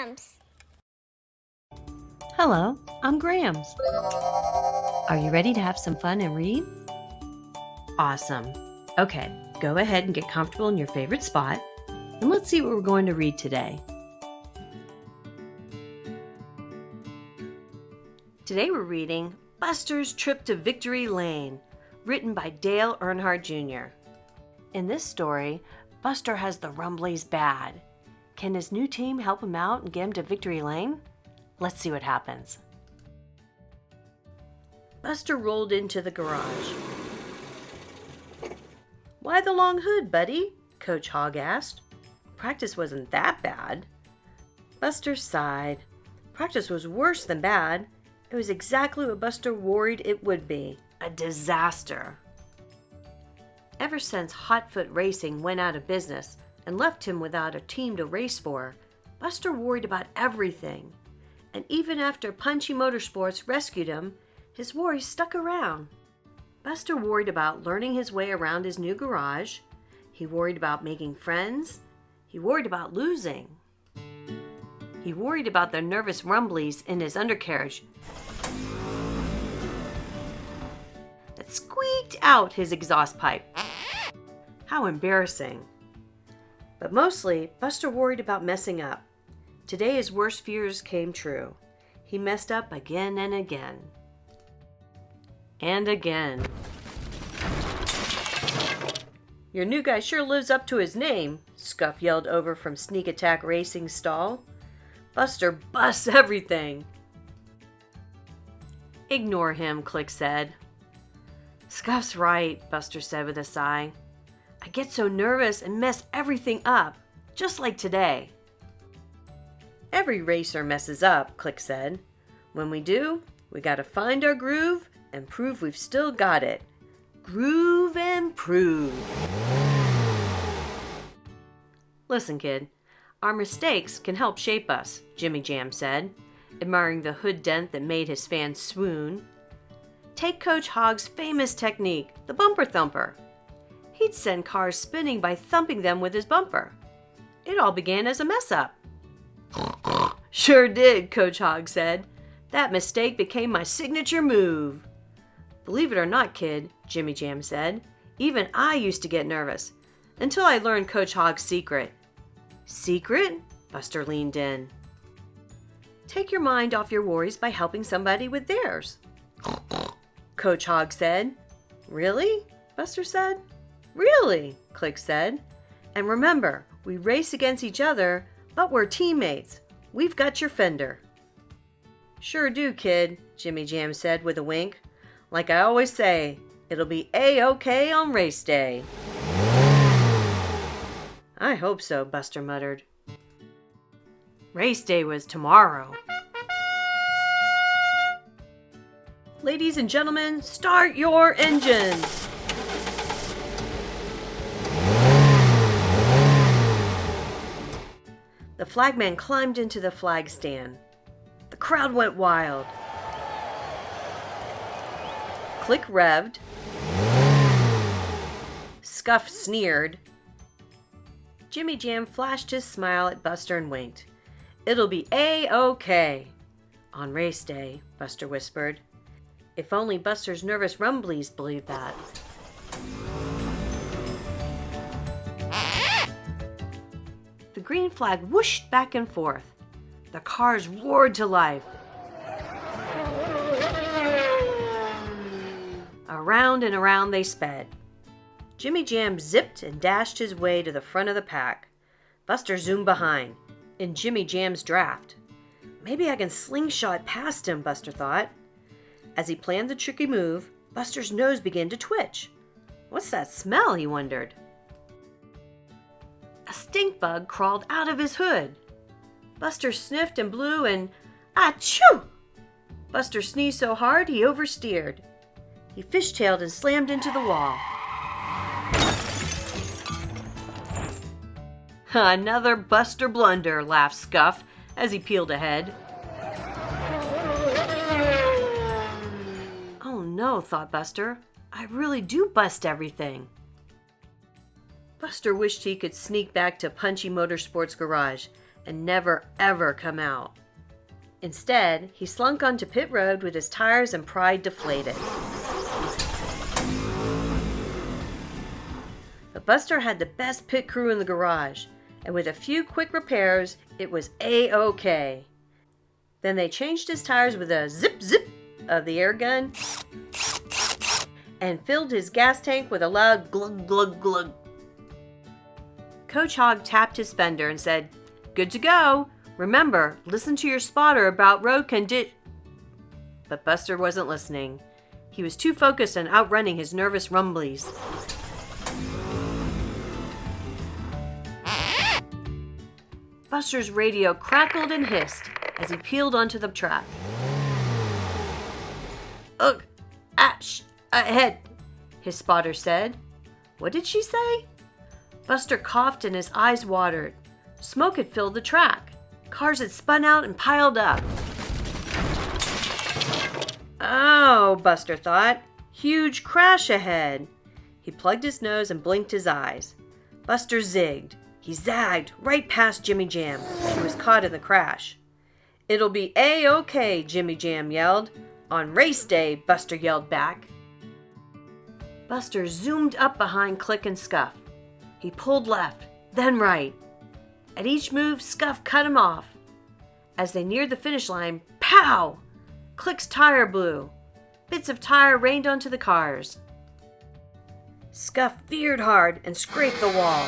Grams. Hello, I'm Grams. Are you ready to have some fun and read? Awesome. Okay, go ahead and get comfortable in your favorite spot, and let's see what we're going to read today. Today we're reading Buster's Trip to Victory Lane, written by Dale Earnhardt Jr. In this story, Buster has the rumblies bad. Can his new team help him out and get him to Victory Lane? Let's see what happens. Buster rolled into the garage. "Why the long hood, buddy?" Coach Hog asked. "Practice wasn't that bad." Buster sighed. Practice was worse than bad. It was exactly what Buster worried it would be, a disaster. Ever since Hotfoot Racing went out of business and left him without a team to race for, Buster worried about everything. And even after Punchy Motorsports rescued him, his worries stuck around. Buster worried about learning his way around his new garage. He worried about making friends. He worried about losing. He worried about the nervous rumblies in his undercarriage that squeaked out his exhaust pipe. How embarrassing. But mostly, Buster worried about messing up. Today his worst fears came true. He messed up again and again. And again. "Your new guy sure lives up to his name," Scuff yelled over from Sneak Attack Racing's stall. "Buster busts everything." "Ignore him," Click said. "Scuff's right," Buster said with a sigh. "I get so nervous and mess everything up, just like today." "Every racer messes up," Click said. "When we do, we gotta find our groove and prove we've still got it. Groove and prove." "Listen, kid, our mistakes can help shape us," Jimmy Jam said, admiring the hood dent that made his fans swoon. "Take Coach Hog's famous technique, the bumper thumper. He'd send cars spinning by thumping them with his bumper. It all began as a mess-up." "Sure did," Coach Hog said. "That mistake became my signature move." "Believe it or not, kid," Jimmy Jam said, "even I used to get nervous, until I learned Coach Hog's secret." "Secret?" Buster leaned in. "Take your mind off your worries by helping somebody with theirs," Coach Hog said. "Really?" Buster said. "Really," Click said. "And remember, we race against each other, but we're teammates. We've got your fender." "Sure do, kid," Jimmy Jam said with a wink. "Like I always say, it'll be A-OK on race day." "I hope so," Buster muttered. Race day was tomorrow. "Ladies and gentlemen, start your engines!" The flagman climbed into the flag stand. The crowd went wild. Click revved. Scuff sneered. Jimmy Jam flashed his smile at Buster and winked. "It'll be A-OK on race day," Buster whispered. If only Buster's nervous rumblies believed that. The green flag whooshed back and forth. The cars roared to life. Around and around they sped. Jimmy Jam zipped and dashed his way to the front of the pack. Buster zoomed behind, in Jimmy Jam's draft. Maybe I can slingshot past him, Buster thought. As he planned the tricky move, Buster's nose began to twitch. What's that smell, he wondered. A stink bug crawled out of his hood. Buster sniffed and blew and achoo! Buster sneezed so hard he oversteered. He fishtailed and slammed into the wall. Another Buster blunder, laughed Scuff as he peeled ahead. Oh no, thought Buster. I really do bust everything. Buster wished he could sneak back to Punchy Motorsports' garage, and never ever come out. Instead, he slunk onto pit road with his tires and pride deflated. But Buster had the best pit crew in the garage, and with a few quick repairs, it was A-OK. Then they changed his tires with a zip-zip of the air gun and filled his gas tank with a loud glug-glug-glug. Coach Hog tapped his fender and said, "Good to go. Remember, listen to your spotter about road condition." But Buster wasn't listening. He was too focused on outrunning his nervous rumblies. Buster's radio crackled and hissed as he peeled onto the track. "Ugh, ash, ahead," his spotter said. What did she say? Buster coughed and his eyes watered. Smoke had filled the track. Cars had spun out and piled up. Oh, Buster thought. Huge crash ahead. He plugged his nose and blinked his eyes. Buster zigged. He zagged right past Jimmy Jam. He was caught in the crash. "It'll be A-OK," Jimmy Jam yelled. "On race day," Buster yelled back. Buster zoomed up behind Click and Scuff. He pulled left, then right. At each move, Scuff cut him off. As they neared the finish line, pow! Click's tire blew. Bits of tire rained onto the cars. Scuff veered hard and scraped the wall.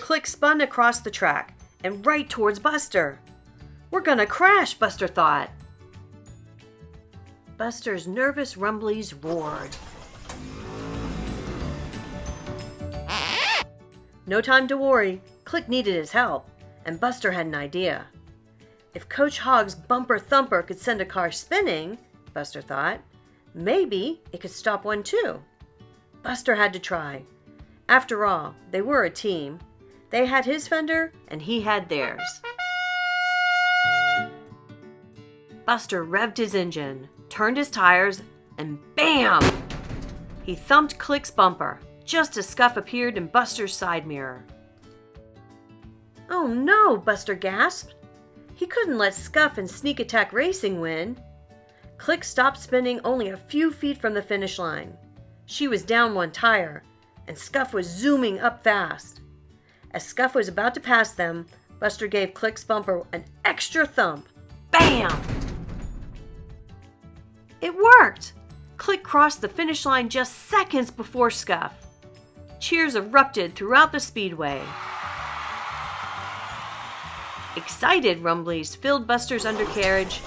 Click spun across the track and right towards Buster. "We're gonna crash," Buster thought. Buster's nervous rumblies roared. No time to worry. Click needed his help, and Buster had an idea. If Coach Hog's bumper thumper could send a car spinning, Buster thought, maybe it could stop one too. Buster had to try. After all, they were a team. They had his fender, and he had theirs. Buster revved his engine, turned his tires, and bam! He thumped Click's bumper, just as Scuff appeared in Buster's side mirror. "Oh no," Buster gasped. He couldn't let Scuff and Sneak Attack Racing win. Click stopped spinning only a few feet from the finish line. She was down one tire, and Scuff was zooming up fast. As Scuff was about to pass them, Buster gave Click's bumper an extra thump. Bam! It worked! Click crossed the finish line just seconds before Scuff. Cheers erupted throughout the speedway. Excited rumblies filled Buster's undercarriage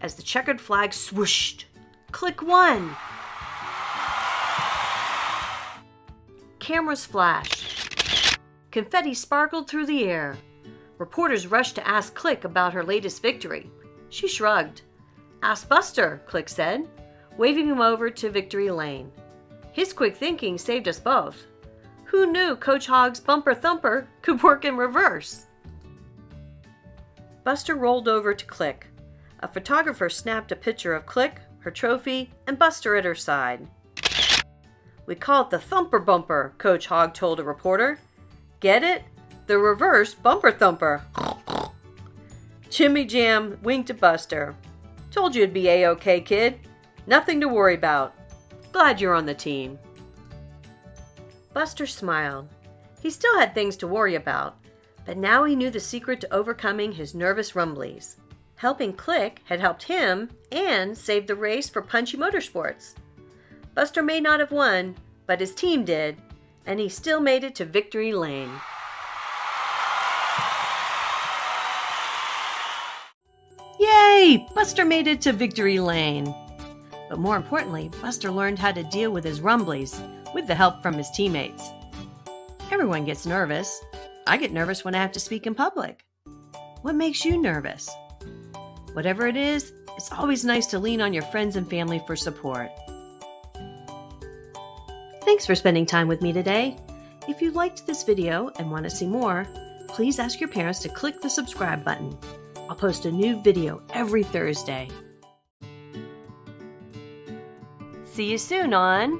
as the checkered flag swooshed. Click won! Cameras flashed. Confetti sparkled through the air. Reporters rushed to ask Click about her latest victory. She shrugged. "Ask Buster," Click said, waving him over to victory lane. His quick thinking saved us both. Who knew Coach Hog's bumper thumper could work in reverse? Buster rolled over to Click. A photographer snapped a picture of Click, her trophy, and Buster at her side. "We call it the Thumper Bumper," Coach Hog told a reporter. "Get it? The reverse bumper thumper." Jimmy Jam winked at Buster. "Told you it'd be A-OK, kid. Nothing to worry about. Glad you're on the team." Buster smiled. He still had things to worry about, but now he knew the secret to overcoming his nervous rumblies. Helping Click had helped him and saved the race for Punchy Motorsports. Buster may not have won, but his team did, and he still made it to victory lane. Yay! Buster made it to victory lane. But more importantly, Buster learned how to deal with his rumblies with the help from his teammates. Everyone gets nervous. I get nervous when I have to speak in public. What makes you nervous? Whatever it is, it's always nice to lean on your friends and family for support. Thanks for spending time with me today. If you liked this video and want to see more, please ask your parents to click the subscribe button. I'll post a new video every Thursday. See you soon on